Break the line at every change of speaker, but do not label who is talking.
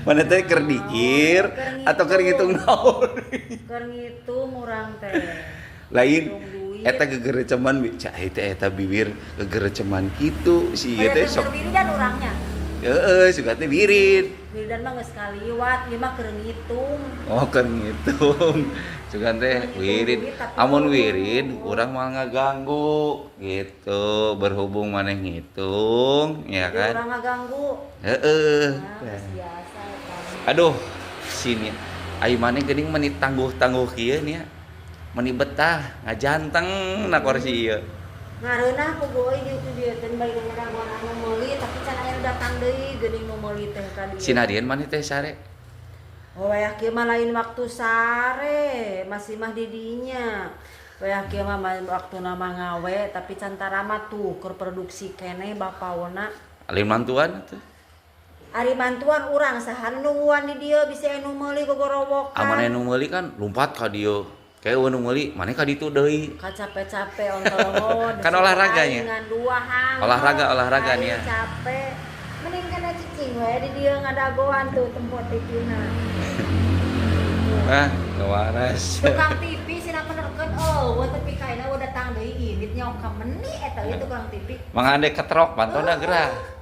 Mana teh keur dikir atau keur ngitung naon?
Keur ngitung urang teh.
Lain
Hitung duit.
eta gegereceman cah eta bibir gegereceman kitu si ieu teh sok.
Wiridan urangnya.
Heeh, suka teh wirid.
Wiridan mah geus kaliwat, ieu mah keur ngitung.
Oh, keur ngitung. Sugan teh wirid. Amun wirid urang mah ngaganggu gitu, berhubung maneh ngitung, ya kan?
Urang ngaganggu.
Heeh.
Nah, biasa kan.
Aduh, sini ai maneh geuning meni tangguh-tangguh kieu nya. Meni betah ngajanteng na kursi ieu.
Ngareunah ku goy gitu dia teh balik urang anu meuli tapi can aya datang deui geuning nu meuli teh ka dieu.
Sinadieun maneh teh sare.
Oh, wayah kieu mah lain waktu sare, masih mah di dinya. Wayah kieu mah waktuna mah ngawe tapi cantara mah tuh keur produksi keneh bapaona.
Alin mantuan atuh.
Ari mantuan urang saha nungguan di dieu bisa anu meuli gogorowokan.
Amaneh nu meuli kan lumpat ka dieu. Kayak nu meuli maneh ka ditu deui.
Capek-capek ontol
Kan olahraganya.
dengan dua hang.
Olahraga nya.
Capek. Mending kana cicing we di dieu ngadagoan tuh tempat tipina.
Ah, kewaras.
Tukang TV cenah penerkeun we tapi kaina we datang deui init nya ka meni eta ieu tukang TV.
Mangande ketrok pantona gerah.